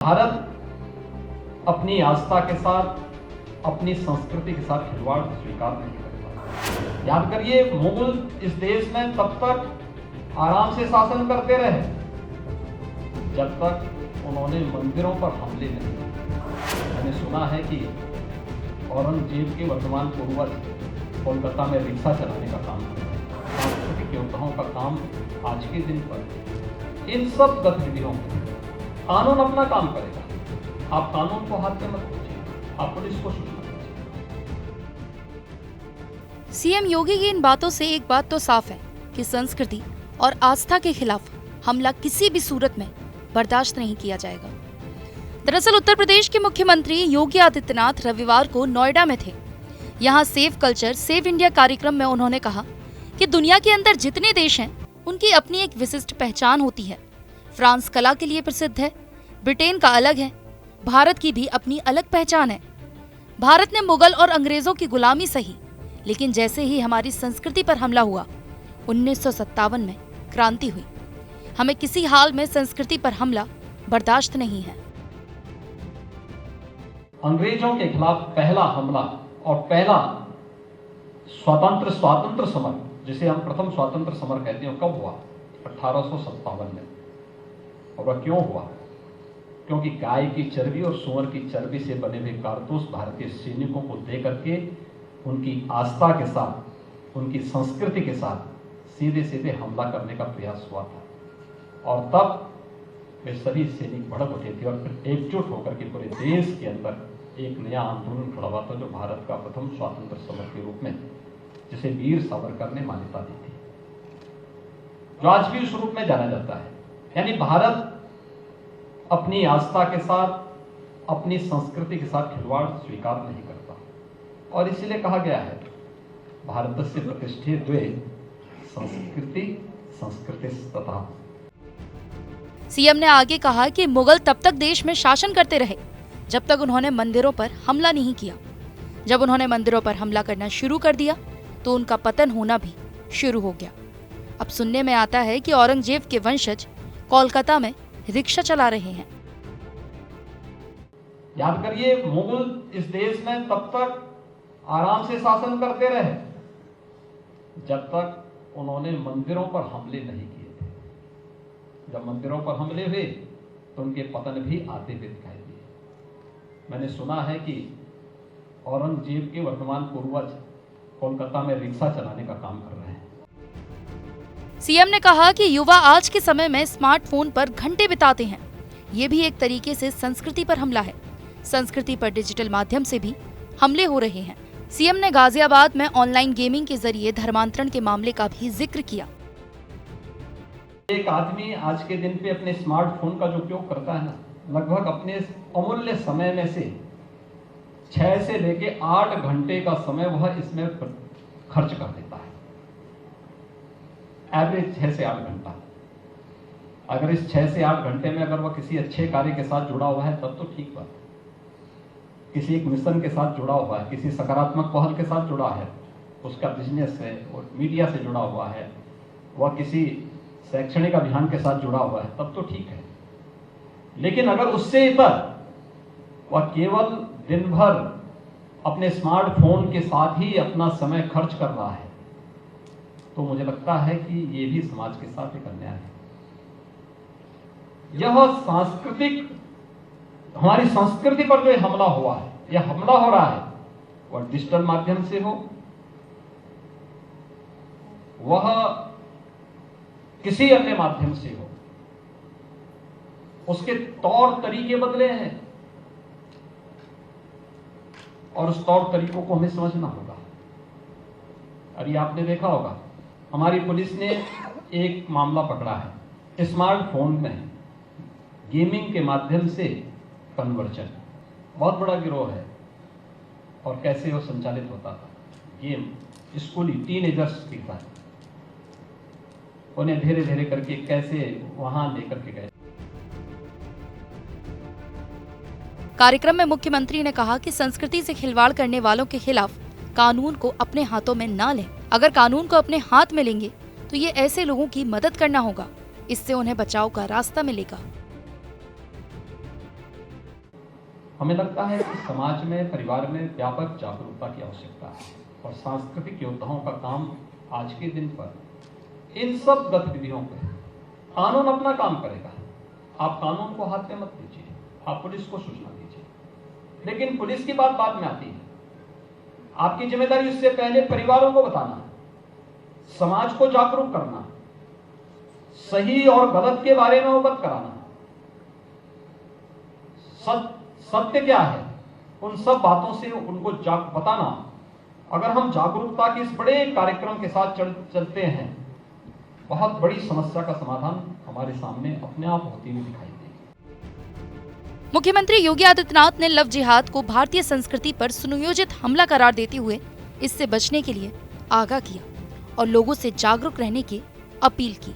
भारत अपनी आस्था के साथ, अपनी संस्कृति के साथ खिलवाड़ स्वीकार नहीं करता। याद करिए, मुगल इस देश में तब तक आराम से शासन करते रहे जब तक उन्होंने मंदिरों पर हमले नहीं किए। मैंने सुना है कि औरंगजेब के वर्तमान पूर्वज कोलकाता में रिक्शा चलाने का काम कर रहे हैं। सांस्कृतिक योद्धाओं का काम आज के दिन पर इन सब गतिविधियों में कानून अपना काम करेगा। आप कानून को हाथ में मत लीजिए, आप पुलिस को सूचना दीजिए। सीएम योगी की इन बातों से एक बात तो साफ है कि संस्कृति और आस्था के खिलाफ हमला किसी भी सूरत में बर्दाश्त नहीं किया जाएगा। दरअसल उत्तर प्रदेश के मुख्यमंत्री योगी आदित्यनाथ रविवार को नोएडा में थे। यहाँ सेव कल्चर सेव इंडिया कार्यक्रम में उन्होंने कहा कि दुनिया के अंदर जितने देश हैं उनकी अपनी एक विशिष्ट पहचान होती है। फ्रांस कला के लिए प्रसिद्ध है, ब्रिटेन का अलग है, भारत की भी अपनी अलग पहचान है। भारत ने मुगल और अंग्रेजों की गुलामी सही, लेकिन जैसे ही हमारी संस्कृति पर हमला हुआ 1957 में क्रांति हुई। हमें किसी हाल में संस्कृति पर हमला बर्दाश्त नहीं है। अंग्रेजों के खिलाफ पहला हमला और पहला स्वातंत्र समर, जिसे हम प्रथम स्वातंत्र समर कहते हैं, कब हुआ? 1857 में। और वह क्यों हुआ? क्योंकि गाय की चर्बी और सूअर की चर्बी से बने हुए कारतूस भारतीय सैनिकों को दे करके उनकी आस्था के साथ, उनकी संस्कृति के साथ सीधे सीधे हमला करने का प्रयास हुआ था। और तब वे सभी सैनिक भड़क उठे थे और फिर एकजुट होकर के पूरे देश के अंदर एक नया आंदोलन खड़ा हुआ था, जो भारत का प्रथम स्वातंत्र समर के रूप में, जिसे वीर सावरकर ने मान्यता दी थी, जो आज भी उस रूप में जाना जाता है। यानी भारत अपनी आस्था के साथ, अपनी संस्कृति के साथ खिलवाड़ स्वीकार नहीं करता। और इसीलिए कहा गया है, भारतस्य प्रतिष्ठे द्वे संस्कृति तथा। सीएम ने आगे कहा कि मुगल तब तक देश में शासन करते रहे जब तक उन्होंने मंदिरों पर हमला नहीं किया। जब उन्होंने मंदिरों पर हमला करना शुरू कर दिया तो उनका पतन होना भी शुरू हो गया। अब सुनने में आता है कि औरंगजेब के वंशज कोलकाता में रिक्शा चला रहे हैं। याद करिए, मुगल इस देश में तब तक आराम से शासन करते रहे जब तक उन्होंने मंदिरों पर हमले नहीं किए थे। जब मंदिरों पर हमले हुए तो उनके पतन भी आते हुए दिखाई दिए। मैंने सुना है कि औरंगजेब के वर्तमान पूर्वज कोलकाता में रिक्शा चलाने का काम कर रहे हैं। सीएम ने कहा कि युवा आज के समय में स्मार्टफोन पर घंटे बिताते हैं। ये भी एक तरीके से संस्कृति पर हमला है। संस्कृति पर डिजिटल माध्यम से भी हमले हो रहे हैं। सीएम ने गाजियाबाद में ऑनलाइन गेमिंग के जरिए धर्मांतरण के मामले का भी जिक्र किया। एक आदमी आज के दिन पे अपने स्मार्टफोन का जो उपयोग करता है ना, लगभग अपने अमूल्य समय में से 6 से लेके 8 घंटे का समय वह इसमें खर्च कर देता है। एवरेज 6 से 8 घंटा। अगर इस 6 से 8 घंटे में अगर वह किसी अच्छे कार्य के साथ जुड़ा हुआ है तब तो ठीक बात है। किसी एक मिशन के साथ जुड़ा हुआ है, किसी सकारात्मक पहल के साथ जुड़ा है, उसका बिजनेस है और मीडिया से जुड़ा हुआ है, वह किसी शैक्षणिक अभियान के साथ जुड़ा हुआ है, तब तो ठीक है। लेकिन अगर उससे इतर वह केवल दिन भर अपने स्मार्टफोन के साथ ही अपना समय खर्च कर रहा है, तो मुझे लगता है कि ये भी समाज के साथ एक अन्याय है। यह सांस्कृतिक, हमारी संस्कृति पर जो हमला हुआ है, यह हमला हो रहा है, वह डिजिटल माध्यम से हो, वह किसी अन्य माध्यम से हो, उसके तौर तरीके बदले हैं और उस तौर तरीकों को हमें समझना होगा। अभी आपने देखा होगा, हमारी पुलिस ने एक मामला पकड़ा है, स्मार्टफोन में गेमिंग के माध्यम से कन्वर्जन। बहुत बड़ा गिरोह है। और कैसे वो संचालित होता था? गेम स्कूली टीनेजर्स के साथ उन्हें धीरे धीरे करके कैसे वहां लेकर के गए। कार्यक्रम में मुख्यमंत्री ने कहा कि संस्कृति से खिलवाड़ करने वालों के खिलाफ कानून को अपने हाथों में ना लें। अगर कानून को अपने हाथ में लेंगे तो ये ऐसे लोगों की मदद करना होगा। इससे उन्हें बचाव का रास्ता मिलेगा। हमें लगता है कि समाज में, परिवार में व्यापक जागरूकता की आवश्यकता है और सांस्कृतिक योद्धाओं का काम आज के दिन पर इन सब गतिविधियों पर कानून अपना काम करेगा। आप कानून को हाथ में मत दीजिए, आप पुलिस को सूचना दीजिए, लेकिन पुलिस की बात बाद में आती है। आपकी जिम्मेदारी उससे पहले परिवारों को बताना, समाज को जागरूक करना, सही और गलत के बारे में अवगत कराना, सत्य क्या है, उन सब बातों से उनको बताना। अगर हम जागरूकता के इस बड़े कार्यक्रम के साथ चलते हैं, बहुत बड़ी समस्या का समाधान हमारे सामने अपने आप होती हुई दिखाई देगी। मुख्यमंत्री योगी आदित्यनाथ ने लव जिहाद को भारतीय संस्कृति पर सुनियोजित हमला करार देते हुए इससे बचने के लिए आगाह किया और लोगों से जागरूक रहने की अपील की।